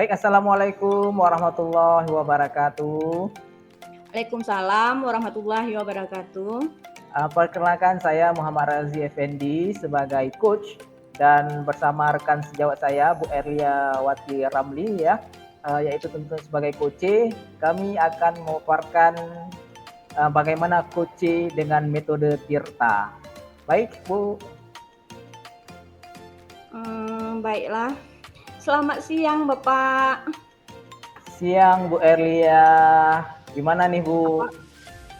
Baik, Assalamualaikum warahmatullahi wabarakatuh. Waalaikumsalam warahmatullahi wabarakatuh. Perkenalkan saya Muhammad Razi Effendi sebagai coach dan bersama rekan sejawat saya Bu Erlia Wati Ramli ya, yaitu tentu sebagai coach. Kami akan memaparkan bagaimana coach dengan metode Tirta. Baik Bu. Baiklah. Selamat siang Bapak. Siang Bu Erlia. Gimana nih Bu?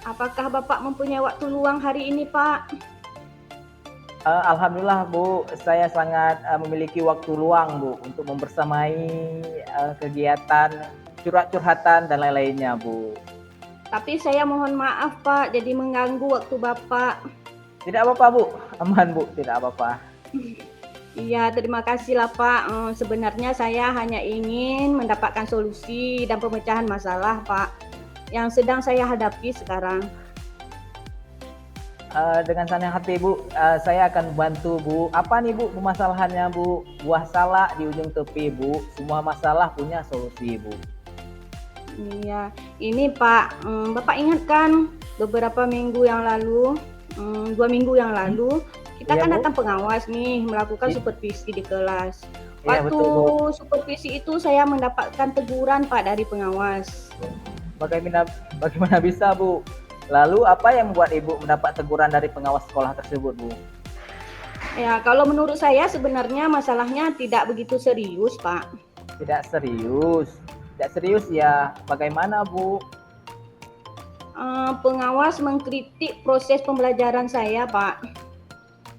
Apakah Bapak mempunyai waktu luang hari ini Pak? Alhamdulillah Bu, saya sangat memiliki waktu luang Bu untuk membersamai kegiatan curhat-curhatan dan lain-lainnya Bu. Tapi saya mohon maaf Pak, jadi mengganggu waktu Bapak. Tidak apa-apa Bu, aman Bu, tidak apa-apa. Iya, terima kasih lah Pak. Sebenarnya saya hanya ingin mendapatkan solusi dan pemecahan masalah Pak yang sedang saya hadapi sekarang. Dengan senang hati Bu, saya akan bantu Bu. Apa nih Bu permasalahannya Bu? Buah salak di ujung tepi Bu, semua masalah punya solusi Bu. Iya, ini Pak, Bapak ingat kan beberapa minggu yang lalu, 2 minggu yang lalu, kita Iya kan Bu? datang pengawas nih melakukan Iya supervisi di kelas. iya, Waktu betul Bu. supervisi itu saya mendapatkan teguran Pak dari pengawas. Bagaimana bagaimana bisa Bu? Lalu apa yang membuat Ibu mendapat teguran dari pengawas sekolah tersebut Bu? Ya, kalau menurut saya sebenarnya masalahnya tidak begitu serius Pak. Tidak serius. Tidak serius ya, bagaimana Bu? Pengawas mengkritik proses pembelajaran saya Pak.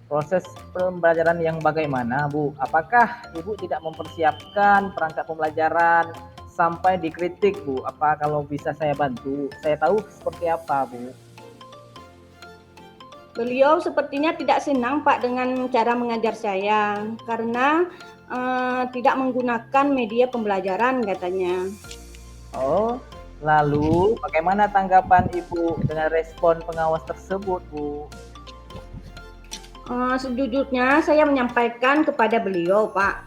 Proses pembelajaran yang bagaimana Bu? Apakah Ibu tidak mempersiapkan perangkat pembelajaran sampai dikritik Bu? Apa kalau bisa saya bantu? Saya tahu seperti apa Bu? Beliau sepertinya tidak senang Pak dengan cara mengajar saya karena tidak menggunakan media pembelajaran katanya. Oh, lalu bagaimana tanggapan Ibu dengan respon pengawas tersebut Bu? Sejujurnya saya menyampaikan kepada beliau Pak,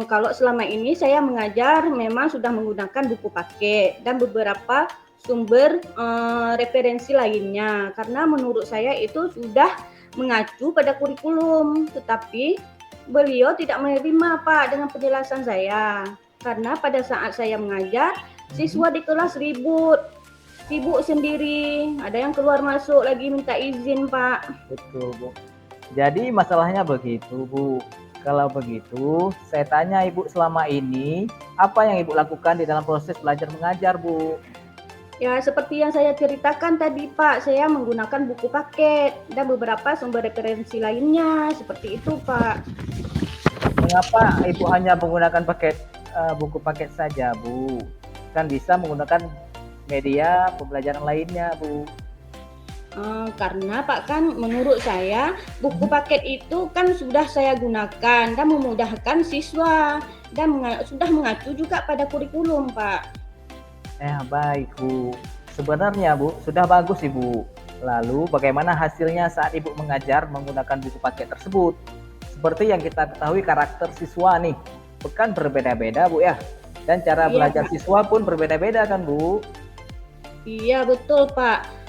kalau selama ini saya mengajar memang sudah menggunakan buku paket dan beberapa sumber referensi lainnya karena menurut saya itu sudah mengacu pada kurikulum, tetapi beliau tidak menerima Pak dengan penjelasan saya karena pada saat saya mengajar siswa di kelas ribut sendiri, ada yang keluar masuk lagi minta izin Pak. Betul Bu. Jadi masalahnya begitu Bu. Kalau begitu, saya tanya Ibu selama ini, apa yang Ibu lakukan di dalam proses belajar mengajar Bu? Ya, seperti yang saya ceritakan tadi Pak, saya menggunakan buku paket dan beberapa sumber referensi lainnya, seperti itu Pak. Mengapa Ibu hanya menggunakan buku paket saja Bu? Kan bisa menggunakan media pembelajaran lainnya Bu. Karena Pak kan menurut saya buku paket itu kan sudah saya gunakan dan memudahkan siswa dan sudah mengacu juga pada kurikulum Pak. Baik Bu. Sebenarnya Bu, sudah bagus Ibu. Lalu bagaimana hasilnya saat Ibu mengajar menggunakan buku paket tersebut? Seperti yang kita ketahui karakter siswa nih, kan berbeda-beda Bu ya. Dan cara Iya belajar Pak, siswa pun berbeda-beda kan Bu. iya betul Pak.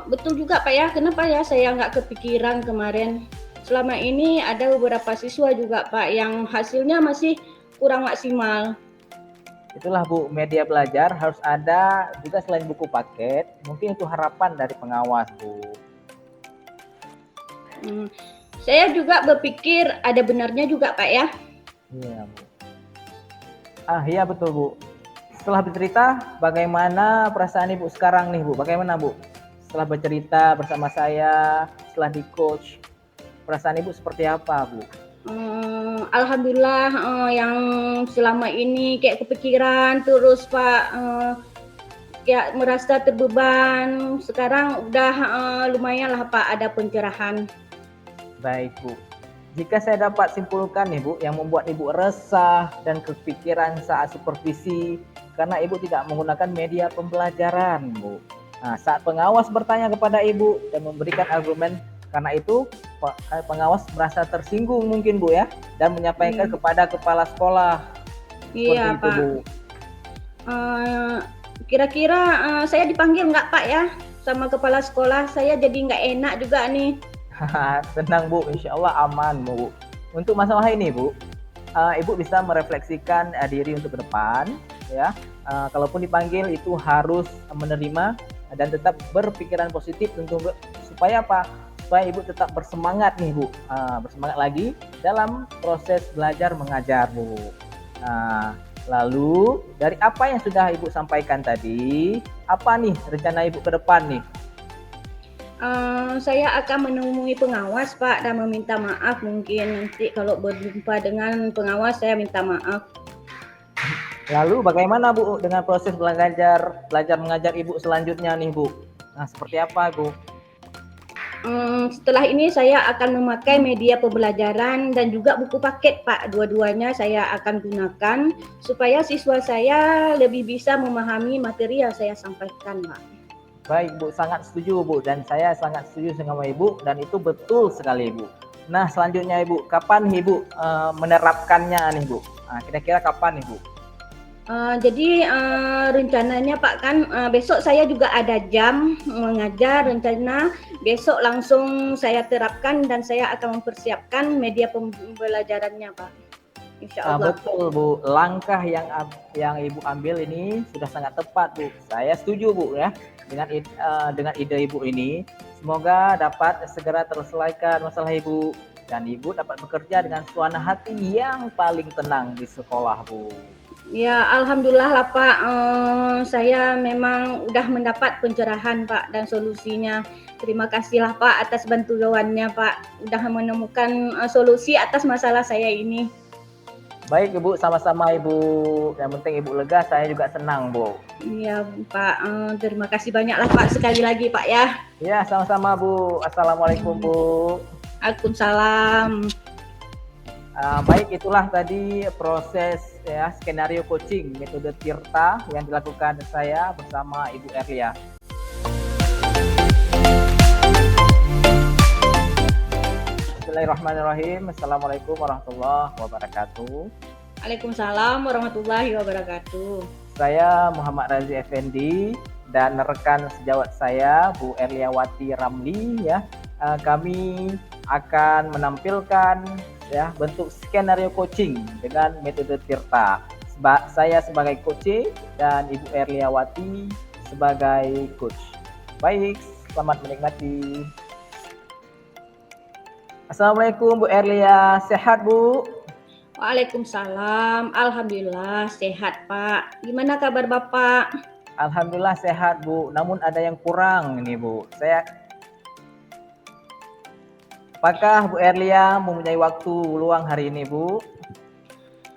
Betul juga Pak ya, kenapa ya saya nggak kepikiran kemarin. Selama ini ada beberapa siswa juga Pak yang hasilnya masih kurang maksimal. Itulah Bu, media belajar harus ada juga selain buku paket, mungkin itu harapan dari pengawas Bu. Saya juga berpikir ada benarnya juga Pak ya. Iya Bu. Iya betul Bu. Setelah bercerita, bagaimana perasaan Ibu sekarang nih Bu? Bagaimana Bu? Setelah bercerita bersama saya, setelah di coach, perasaan Ibu seperti apa Bu? Alhamdulillah yang selama ini kayak kepikiran terus Pak, kayak merasa terbeban. Sekarang udah lumayan lah Pak ada pencerahan. Baik Bu. Jika saya dapat simpulkan nih Bu, yang membuat Ibu resah dan kepikiran saat supervisi karena Ibu tidak menggunakan media pembelajaran Bu. Nah, saat pengawas bertanya kepada Ibu dan memberikan argumen, karena itu pengawas merasa tersinggung mungkin Bu ya, dan menyampaikan kepada kepala sekolah. Seperti Iya, itu, Pak. Bu. Eh, Kira-kira saya dipanggil nggak, Pak ya? Sama kepala sekolah, saya jadi nggak enak juga nih. Tenang Bu, insya Allah aman Bu. Untuk masalah ini Bu, Ibu bisa merefleksikan diri untuk ke depan, ya. Kalaupun dipanggil itu harus menerima dan tetap berpikiran positif untuk supaya apa? Supaya Ibu tetap bersemangat nih Bu, bersemangat lagi dalam proses belajar mengajar Bu. Nah, lalu dari apa yang sudah Ibu sampaikan tadi, apa nih rencana Ibu ke depan nih? Saya akan menemui pengawas, Pak, dan meminta maaf. Mungkin nanti kalau berjumpa dengan pengawas, saya minta maaf. Lalu bagaimana Bu dengan proses belajar mengajar Ibu selanjutnya nih Bu? Nah, seperti apa Bu? Setelah ini saya akan memakai media pembelajaran dan juga buku paket, Pak. Dua-duanya saya akan gunakan supaya siswa saya lebih bisa memahami materi yang saya sampaikan, Pak. Baik Bu, sangat setuju Bu, dan saya sangat setuju dengan Ibu, dan itu betul sekali Ibu. Nah, selanjutnya Ibu, kapan Ibu menerapkannya nih Bu? Nah, kira-kira kapan nih Bu? Jadi rencananya Pak kan besok saya juga ada jam mengajar, rencana besok langsung saya terapkan dan saya akan mempersiapkan media pembelajarannya, Pak. Insya Allah. Betul Bu, langkah yang Ibu ambil ini sudah sangat tepat Bu. Saya setuju Bu ya dengan ide Ibu ini. Semoga dapat segera terselesaikan masalah Ibu dan Ibu dapat bekerja dengan suasana hati yang paling tenang di sekolah Bu. Ya, alhamdulillah lah Pak. Saya memang udah mendapat pencerahan Pak dan solusinya. Terima kasihlah Pak atas bantuannya Pak. Udah menemukan solusi atas masalah saya ini. Baik Ibu, sama-sama Ibu. Yang penting Ibu lega, saya juga senang Bu. Iya Pak, terima kasih banyaklah Pak sekali lagi Pak ya. Ya, sama-sama Bu. Assalamualaikum Bu. Waalaikumsalam. Baik, itulah tadi proses ya skenario coaching metode Tirta yang dilakukan saya bersama Ibu Erlia. Bismillahirrahmanirrahim. Assalamualaikum warahmatullahi wabarakatuh. Waalaikumsalam warahmatullahi wabarakatuh. Saya Muhammad Razi Effendi dan rekan sejawat saya Bu Erliawati Ramli ya. Kami akan menampilkan ya bentuk skenario coaching dengan metode Tirta. Saya sebagai coach dan Ibu Erliawati sebagai coach. Baik, selamat menikmati. Assalamualaikum Bu Erlia, sehat Bu? Waalaikumsalam, alhamdulillah sehat Pak. Gimana kabar Bapak? Alhamdulillah sehat Bu, namun ada yang kurang ini Bu. Apakah Bu Erlia mempunyai waktu luang hari ini Bu?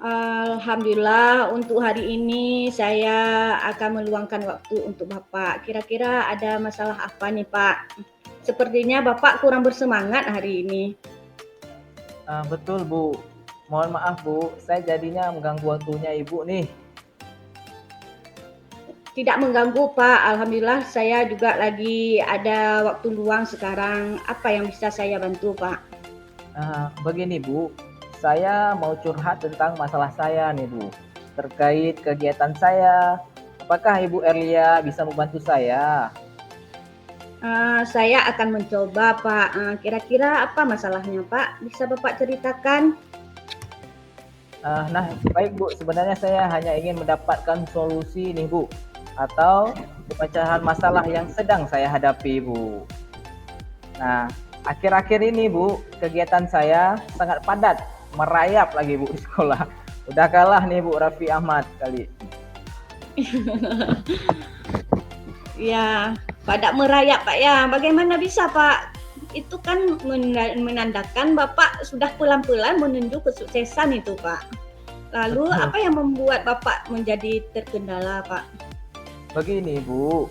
Alhamdulillah untuk hari ini saya akan meluangkan waktu untuk Bapak. Kira-kira ada masalah apa nih Pak? Sepertinya Bapak kurang bersemangat hari ini. Betul Bu, mohon maaf Bu, saya jadinya mengganggu waktunya Ibu nih. Tidak mengganggu Pak, alhamdulillah saya juga lagi ada waktu luang sekarang. Apa yang bisa saya bantu Pak? Begini Bu, saya mau curhat tentang masalah saya nih Bu, terkait kegiatan saya. Apakah Ibu Erlia bisa membantu saya? Saya akan mencoba Pak. Kira-kira apa masalahnya Pak? Bisa Bapak ceritakan? Nah, baik Bu, sebenarnya saya hanya ingin mendapatkan solusi nih Bu, atau pemecahan masalah yang sedang saya hadapi Bu. Nah, akhir-akhir ini Bu, kegiatan saya sangat padat, merayap lagi Bu di sekolah. Udah kalah nih Bu Raffi Ahmad kali. Ya, padat merayap Pak ya. Bagaimana bisa Pak? Itu kan menandakan Bapak sudah pelan-pelan menuju kesuksesan itu Pak. Lalu apa yang membuat Bapak menjadi terkendala Pak? Begini Bu,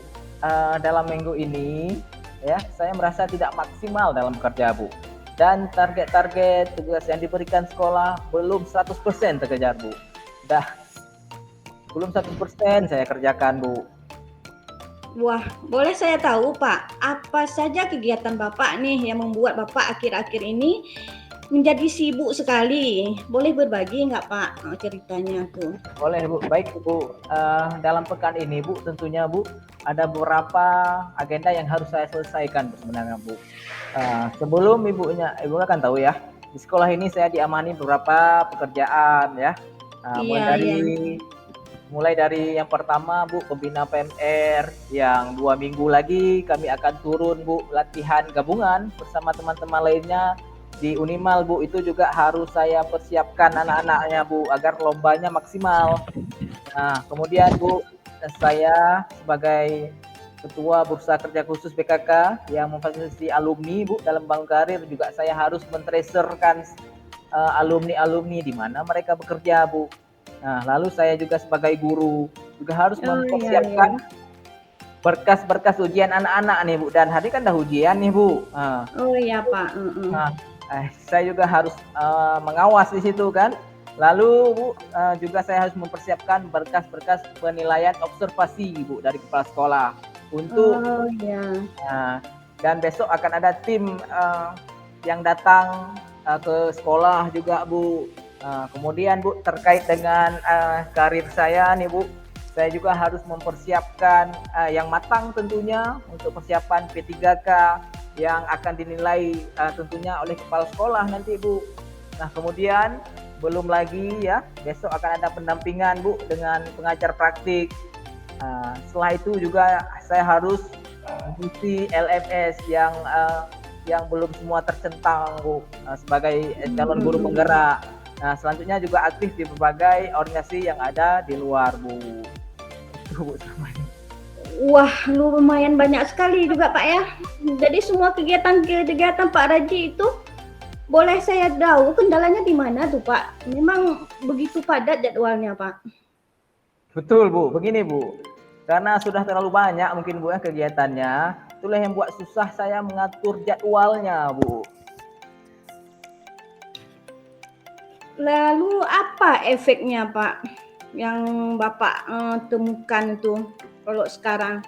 dalam minggu ini ya saya merasa tidak maksimal dalam bekerja Bu. Dan target-target tugas yang diberikan sekolah belum 100% terkejar Bu. Belum 100% saya kerjakan Bu. Wah, boleh saya tahu Pak, apa saja kegiatan Bapak nih yang membuat Bapak akhir-akhir ini menjadi sibuk sekali. Boleh berbagi nggak Pak ceritanya tuh? Boleh Bu, baik Bu. Dalam pekan ini Bu, tentunya Bu, ada beberapa agenda yang harus saya selesaikan sebenarnya Bu. Sebelum Ibu kan tahu ya, di sekolah ini saya diamani beberapa pekerjaan ya. Iya, iya. Mulai dari yang pertama Bu, pembina PMR, yang 2 minggu lagi kami akan turun Bu, latihan gabungan bersama teman-teman lainnya di Unimal Bu. Itu juga harus saya persiapkan anak-anaknya Bu, agar lombanya maksimal. Nah, kemudian Bu, saya sebagai Ketua Bursa Kerja Khusus BKK yang memfasilitasi alumni Bu dalam bangun karir, juga saya harus men-tracerkan alumni-alumni di mana mereka bekerja Bu. Nah, lalu saya juga sebagai guru juga harus Oh iya, iya. mempersiapkan berkas-berkas ujian anak-anak nih Bu, dan hari kan dah ujian nih Bu. Oh iya Pak. Nah, saya juga harus mengawas di situ kan. Lalu Bu, juga saya harus mempersiapkan berkas-berkas penilaian observasi Bu dari kepala sekolah untuk Oh iya. dan besok akan ada tim yang datang ke sekolah juga Bu. Kemudian Bu, terkait dengan karir saya nih Bu, saya juga harus mempersiapkan yang matang tentunya untuk persiapan P3K yang akan dinilai tentunya oleh kepala sekolah nanti Bu. Nah, kemudian belum lagi ya, besok akan ada pendampingan Bu dengan pengajar praktik. Setelah itu juga saya harus mengisi LMS yang belum semua tercentang Bu, sebagai calon guru penggerak. Nah, selanjutnya juga aktif di berbagai organisasi yang ada di luar Bu. Itu Bu semuanya. Wah, lumayan banyak sekali juga Pak ya. Jadi semua kegiatan-kegiatan Pak Raji itu boleh saya tahu kendalanya di mana tuh Pak? Memang begitu padat jadwalnya Pak? Betul Bu, begini Bu. Karena sudah terlalu banyak mungkin Bu ya kegiatannya, itulah yang buat susah saya mengatur jadwalnya Bu. Lalu apa efeknya Pak yang Bapak temukan itu kalau sekarang?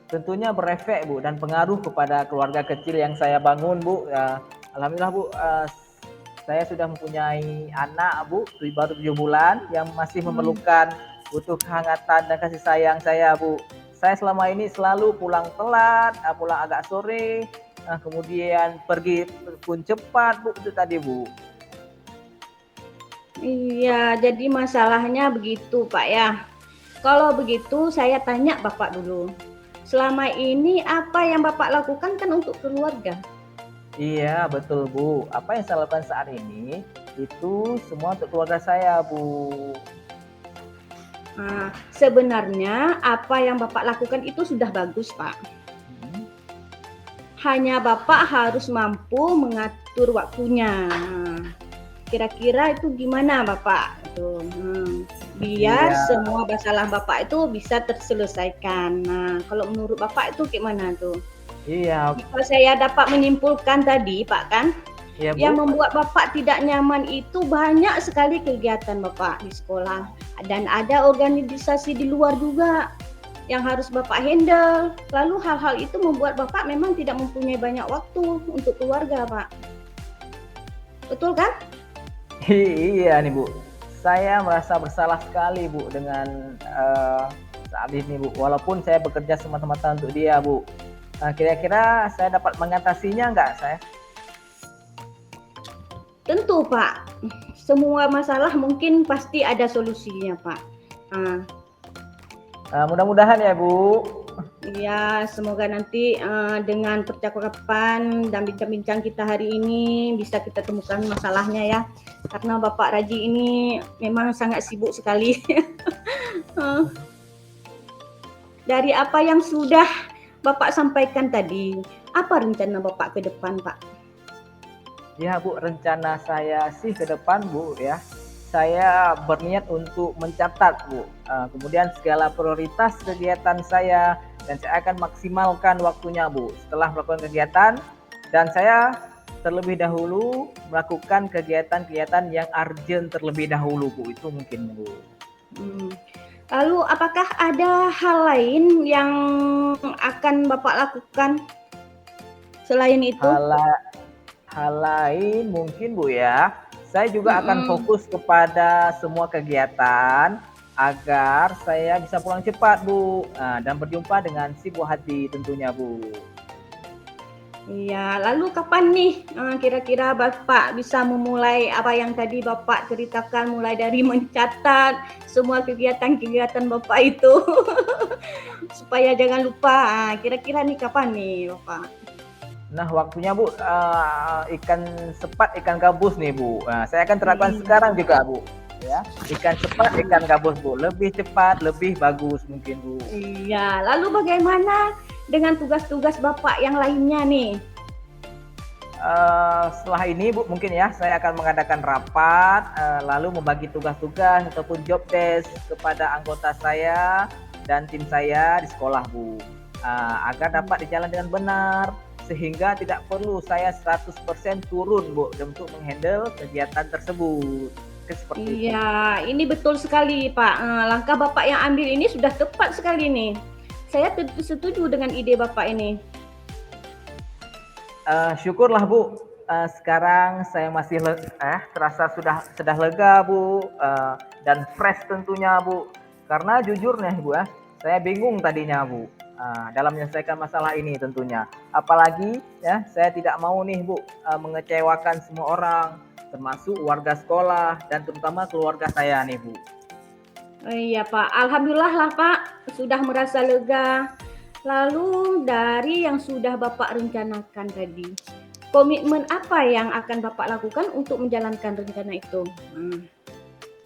Tentunya berefek Bu dan pengaruh kepada keluarga kecil yang saya bangun Bu. Alhamdulillah Bu, saya sudah mempunyai anak Bu, baru 7 bulan yang masih memerlukan butuh kehangatan dan kasih sayang saya Bu. Saya selama ini selalu pulang telat, pulang agak sore, kemudian pergi pun cepat Bu, itu tadi Bu. Iya, jadi masalahnya begitu Pak ya. Kalau begitu saya tanya Bapak dulu. Selama ini apa yang Bapak lakukan kan untuk keluarga? Iya, betul Bu. Apa yang saya lakukan saat ini itu semua untuk keluarga saya Bu. Sebenarnya apa yang Bapak lakukan itu sudah bagus Pak. Hanya Bapak harus mampu mengatur waktunya. Kira-kira itu gimana Bapak? Biar semua masalah Bapak itu bisa terselesaikan. Nah, kalau menurut Bapak itu gimana tuh? Iya. Jika saya dapat menyimpulkan tadi Pak kan, Iya, Bu. yang membuat Bapak tidak nyaman itu banyak sekali kegiatan Bapak di sekolah. Dan ada organisasi di luar juga yang harus Bapak handle. Lalu hal-hal itu membuat Bapak memang tidak mempunyai banyak waktu untuk keluarga Pak. Betul kan? Iya nih Bu, saya merasa bersalah sekali Bu dengan saat ini Bu. Walaupun saya bekerja semata-mata untuk dia Bu. Kira-kira saya dapat mengatasinya nggak saya? Tentu Pak, semua masalah mungkin pasti ada solusinya Pak. Mudah-mudahan ya Bu. Ya, semoga nanti dengan percakapan dan bincang-bincang kita hari ini bisa kita temukan masalahnya ya. Karena Bapak Raji ini memang sangat sibuk sekali. Dari apa yang sudah Bapak sampaikan tadi, apa rencana Bapak ke depan Pak? Ya Bu, rencana saya sih ke depan Bu ya. Saya berniat untuk mencatat Bu, kemudian segala prioritas kegiatan saya, dan saya akan maksimalkan waktunya Bu setelah melakukan kegiatan, dan saya terlebih dahulu melakukan kegiatan-kegiatan yang urgent terlebih dahulu Bu, itu mungkin Bu. Lalu apakah ada hal lain yang akan Bapak lakukan selain itu? hal lain mungkin Bu ya, saya juga akan Mm-mm. fokus kepada semua kegiatan agar saya bisa pulang cepat Bu, dan berjumpa dengan si buah hati tentunya Bu. Iya, lalu kapan nih kira-kira Bapak bisa memulai apa yang tadi Bapak ceritakan, mulai dari mencatat semua kegiatan-kegiatan Bapak itu supaya jangan lupa. Kira-kira nih kapan nih Bapak? Nah waktunya Bu, ikan sepat, ikan gabus nih Bu. Saya akan terapkan Iya. sekarang juga Bu. Ya, ikan cepat, ikan gabus Bu. Lebih cepat, lebih bagus mungkin Bu. Iya, lalu bagaimana dengan tugas-tugas Bapak yang lainnya nih? Setelah ini Bu mungkin ya saya akan mengadakan rapat, lalu membagi tugas-tugas ataupun job desk kepada anggota saya dan tim saya di sekolah Bu, agar dapat dijalan dengan benar sehingga tidak perlu saya 100% turun Bu untuk menghandle kegiatan tersebut. Seperti itu. Iya, ini betul sekali Pak. Langkah Bapak yang ambil ini sudah tepat sekali nih. Saya setuju dengan ide Bapak ini. Syukurlah Bu, sekarang saya masih terasa sudah lega Bu, dan fresh tentunya Bu. Karena jujur nih Bu ya, saya bingung tadinya Bu, dalam menyelesaikan masalah ini tentunya. Apalagi ya, saya tidak mau nih Bu, mengecewakan semua orang, termasuk warga sekolah dan terutama keluarga saya nih Bu. Iya Pak, alhamdulillah lah Pak, sudah merasa lega. Lalu dari yang sudah Bapak rencanakan tadi, komitmen apa yang akan Bapak lakukan untuk menjalankan rencana itu?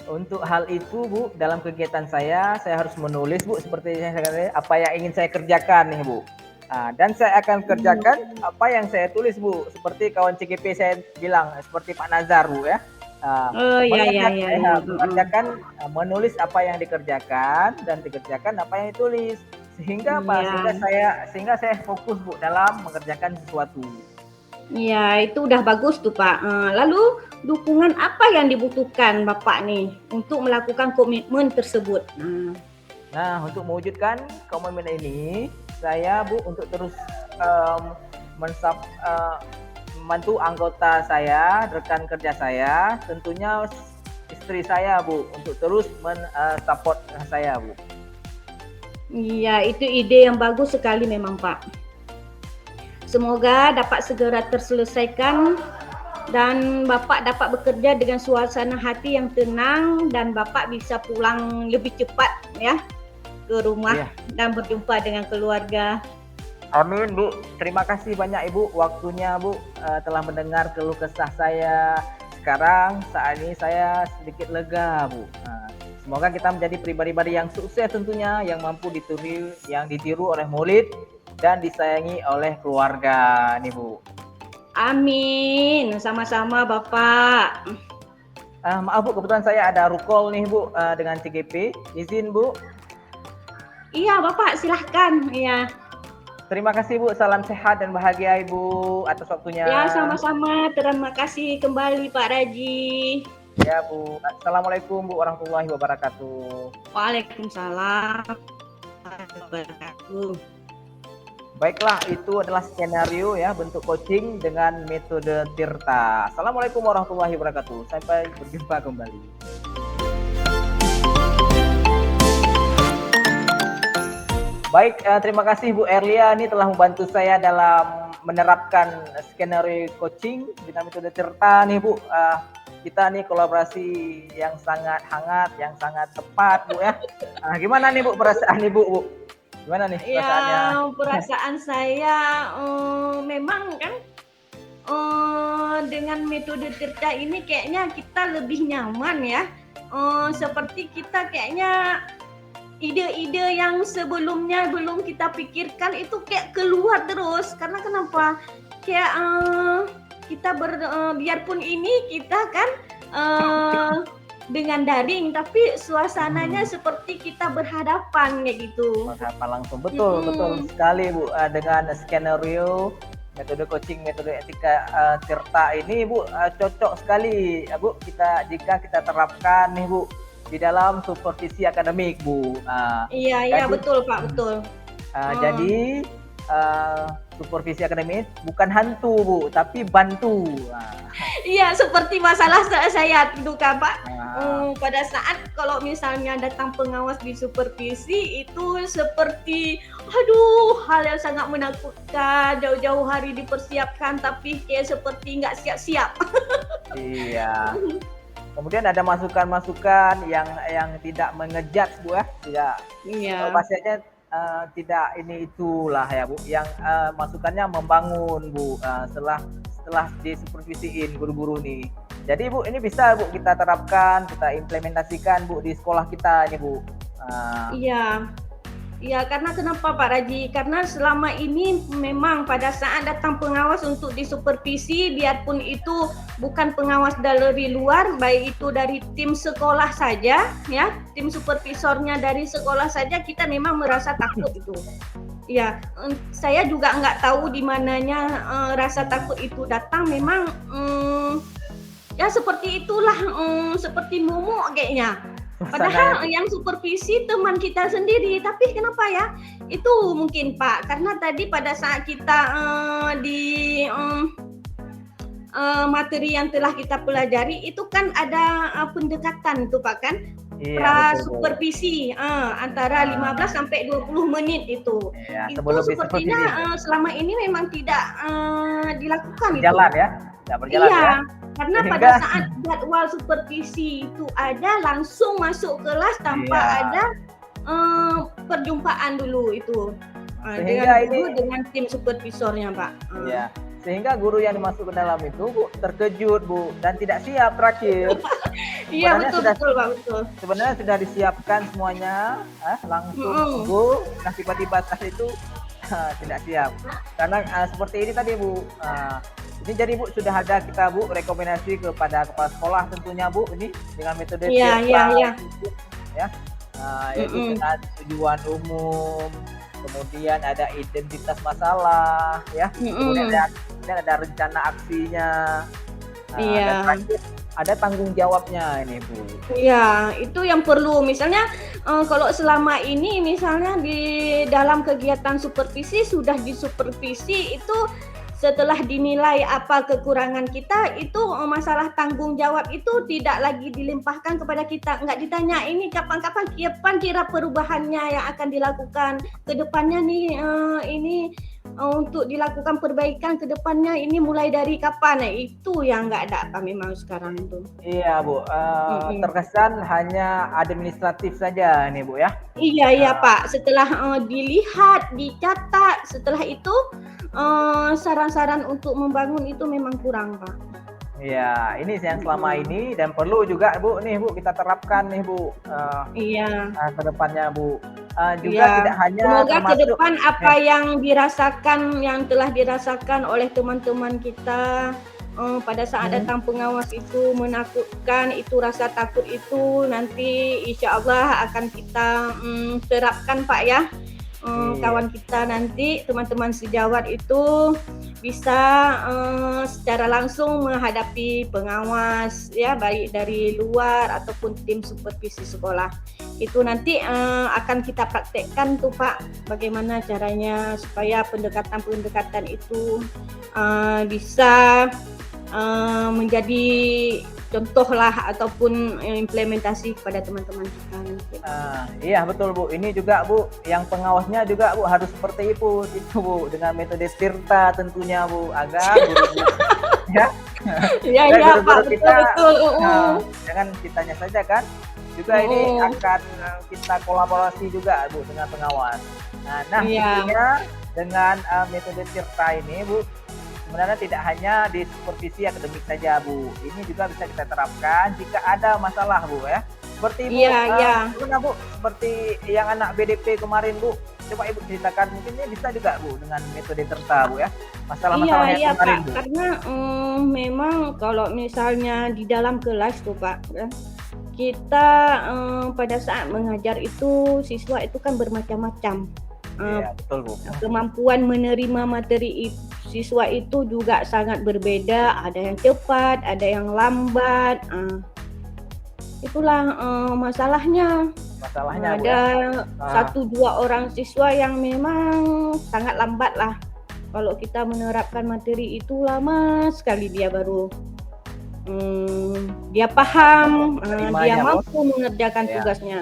Untuk hal itu Bu, dalam kegiatan saya harus menulis Bu, seperti yang saya katakan, apa yang ingin saya kerjakan nih Bu. Dan saya akan kerjakan apa yang saya tulis Bu, seperti kawan CGP saya bilang, seperti Pak Nazar Bu ya. Oh ya ya ya ya. Mengerjakan, menulis apa yang dikerjakan dan dikerjakan apa yang ditulis. Sehingga apa? Iya. Sehingga saya fokus Bu dalam mengerjakan sesuatu. Iya, itu udah bagus tuh Pak. Lalu dukungan apa yang dibutuhkan Bapak nih untuk melakukan komitmen tersebut? Nah, untuk mewujudkan komitmen ini, saya Bu untuk terus membantu anggota saya, rekan kerja saya, tentunya istri saya Bu, untuk terus support saya Bu. Iya, itu ide yang bagus sekali memang Pak. Semoga dapat segera terselesaikan dan Bapak dapat bekerja dengan suasana hati yang tenang dan Bapak bisa pulang lebih cepat ya ke rumah dan berjumpa dengan keluarga. Amin Bu, terima kasih banyak Ibu waktunya Bu, telah mendengar keluh kesah saya. Sekarang saat ini saya sedikit lega Bu. Semoga kita menjadi pribadi-pribadi yang sukses tentunya, yang mampu ditiru oleh murid dan disayangi oleh keluarga nih Bu. Amin, sama-sama Bapak. Maaf Bu, kebetulan saya ada rukol nih Bu, dengan CGP. Izin Bu? Iya Bapak, silahkan. Iya. Terima kasih Bu, salam sehat dan bahagia Ibu atas waktunya. Ya sama-sama, terima kasih kembali Pak Raji. Ya Bu, Assalamualaikum Bu warahmatullahi wabarakatuh. Waalaikumsalam wabarakatuh. Baiklah, itu adalah skenario ya, bentuk coaching dengan metode Tirta. Assalamualaikum warahmatullahi wabarakatuh. Sampai berjumpa kembali. Baik, terima kasih Bu Erlia ini telah membantu saya dalam menerapkan skenario coaching dengan metode Tirta nih Bu. Kita nih kolaborasi yang sangat hangat, yang sangat tepat Bu ya. Gimana nih Bu perasaan nih Bu? Gimana nih perasaannya? Ya, perasaan saya memang kan dengan metode Tirta ini kayaknya kita lebih nyaman ya. Seperti kita kayaknya ide-ide yang sebelumnya belum kita pikirkan itu kayak keluar terus. Karena kenapa? Kayak kita biarpun ini kita kan dengan daring tapi suasananya seperti kita berhadapan kayak gitu. Berhadapan langsung, betul sekali Bu. Dengan skenario metode coaching, metode etika Tirta ini Bu, cocok sekali Bu jika kita terapkan nih Bu di dalam supervisi akademik Bu. Iya betul Pak, betul. Jadi supervisi akademis bukan hantu Bu, tapi bantu. Iya, seperti masalah saya itu kan Pak. Nah, Pada saat kalau misalnya datang pengawas di supervisi itu seperti, aduh, hal yang sangat menakutkan. Jauh-jauh hari dipersiapkan tapi kayak seperti nggak siap-siap. iya. Kemudian ada masukan-masukan yang tidak mengejat Bu ya, tidak Iya. bahasanya tidak ini itulah ya Bu, yang masukannya membangun Bu, setelah disupervisiin guru-guru nih. Jadi Bu, ini bisa Bu kita terapkan, kita implementasikan Bu di sekolah kita ini Bu. Iya. Iya, karena kenapa Pak Raji? Karena selama ini memang pada saat datang pengawas untuk disupervisi, biarpun itu bukan pengawas dari luar, baik itu dari tim sekolah saja, ya, tim supervisornya dari sekolah saja, kita memang merasa takut itu. Ya, saya juga nggak tahu di mananya rasa takut itu datang. Memang ya seperti itulah, seperti momok kayaknya. Padahal yang supervisi teman kita sendiri, tapi kenapa ya? Itu mungkin Pak, karena tadi pada saat kita di materi yang telah kita pelajari itu kan ada pendekatan itu Pak kan? Iya, betul, Bu. Supervisi antara 15 sampai 20 menit itu. Iya, Itu sebelum sepertinya disupervisi selama ini memang tidak dilakukan berjalan itu. ya, tidak berjalan Iya, ya. karena Sehingga pada saat jadwal supervisi itu ada, langsung masuk kelas tanpa iya, ada perjumpaan dulu itu sehingga dengan guru ini dengan tim supervisornya Pak. iya, sehingga guru yang dimasuk ke dalam itu Bu terkejut Bu dan tidak siap terakhir. Iya Sebenarnya betul sudah betul Pak, betul. sebenarnya sudah disiapkan semuanya, langsung Bu, nah tiba-tiba tas itu tidak siap. Karena seperti ini tadi Bu, ini jadi Bu sudah ada kita Bu rekomendasi kepada kepala sekolah tentunya Bu ini dengan metode Iya iya iya. ya, yaitu dengan tujuan umum, kemudian ada identitas masalah ya, kemudian ada rencana aksinya, dan Iya. terakhir ada tanggung jawabnya ini Bu. Iya, itu yang perlu. Misalnya kalau selama ini misalnya di dalam kegiatan supervisi sudah disupervisi itu setelah dinilai apa kekurangan kita itu masalah tanggung jawab itu tidak lagi dilimpahkan kepada kita, nggak ditanya ini kapan kira perubahannya yang akan dilakukan ke depannya nih, ini untuk dilakukan perbaikan ke depannya ini mulai dari kapan. Nah, itu yang nggak ada apa memang sekarang itu. Iya Bu, terkesan hanya administratif saja ini Bu ya. Iya Pak, setelah dilihat, dicatat, setelah itu saran-saran untuk membangun itu memang kurang Pak. Iya, ini yang selama ini dan perlu juga Bu nih Bu kita terapkan nih Bu, Iya. ke depannya Bu. Juga Iya. tidak hanya Semoga ke termasuk depan apa yang dirasakan, yang telah dirasakan oleh teman-teman kita pada saat datang pengawas itu menakutkan, itu rasa takut itu nanti insya Allah akan kita terapkan Pak ya. Kawan kita nanti teman-teman sejawat itu bisa secara langsung menghadapi pengawas ya, baik dari luar ataupun tim supervisi sekolah. Itu nanti akan kita praktekkan tuh Pak, bagaimana caranya supaya pendekatan-pendekatan itu bisa menjadi contoh lah ataupun implementasi kepada teman-teman kita. Iya betul Bu, ini juga Bu yang pengawasnya juga Bu harus seperti itu Bu, dengan metode Tirta tentunya Bu, agar guru ya. Iya Pak, betul. Jangan kitanya saja kan, juga ini akan kita kolaborasi juga Bu dengan pengawas. Nah tentunya dengan metode Tirta ini Bu, sebenarnya tidak hanya di supervisi akademik saja Bu, ini juga bisa kita terapkan jika ada masalah Bu ya. Seperti Bu, Bu, seperti yang anak BDP kemarin Bu, coba Ibu ceritakan, mungkin ini bisa juga Bu dengan metode Tirta Bu ya, masalah-masalah yang kemarin Pak, Bu. karena memang kalau misalnya di dalam kelas tuh Pak, kita pada saat mengajar itu siswa itu kan bermacam-macam. Iya betul Bu. Kemampuan menerima materi siswa itu juga sangat berbeda, ada yang cepat, ada yang lambat. Itulah masalahnya. masalahnya Bu Ada ya. Ah, satu dua orang siswa yang memang sangat lambat lah. Kalau kita menerapkan materi itu lama sekali dia baru dia paham, dia terimanya Bu. mampu mengerjakan Ya. tugasnya.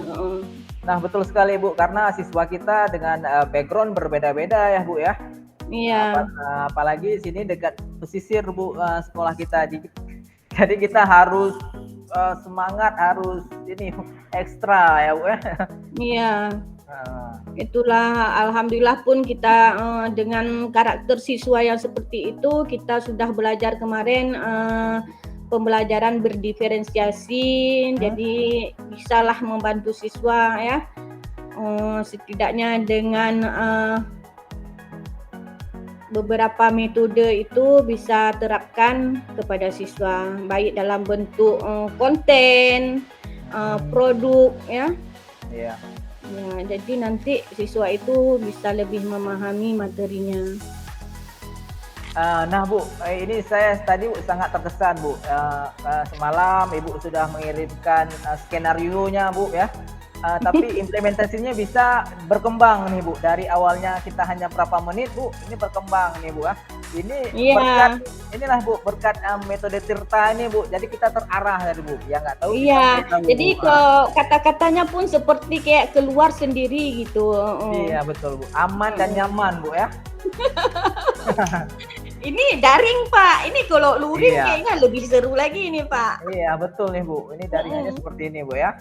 Nah, betul sekali Bu, karena siswa kita dengan background berbeda-beda ya Bu ya. Iya, Apalagi sini dekat pesisir Bu, sekolah kita. Jadi kita harus semangat, harus ini ekstra ya Bu ya. iya. Ah, Itulah alhamdulillah pun kita dengan karakter siswa yang seperti itu kita sudah belajar kemarin pembelajaran berdiferensiasi, jadi bisalah membantu siswa ya. Setidaknya dengan beberapa metode itu bisa terapkan kepada siswa, baik dalam bentuk konten, produk ya. iya. Ya, jadi nanti siswa itu bisa lebih memahami materinya. Nah Bu, ini saya tadi sangat terkesan Bu. Semalam Ibu sudah mengirimkan skenario-nya Bu ya. Tapi implementasinya bisa berkembang nih Bu. Dari awalnya kita hanya berapa menit Bu, ini berkembang nih Bu ya. Ini berkat Iya, inilah Bu, berkat metode Tirta ini Bu. Jadi kita terarah tadi Bu. Yang nggak tahu kita iya. jadi tahu Jadi Bu. kata-katanya pun seperti kayak keluar sendiri gitu. Iya betul Bu. Aman dan nyaman Bu ya. Ini daring Pak. Ini kalau luring Iya. kayaknya lebih seru lagi nih Pak. Iya betul nih Bu. Ini daringannya seperti ini Bu ya.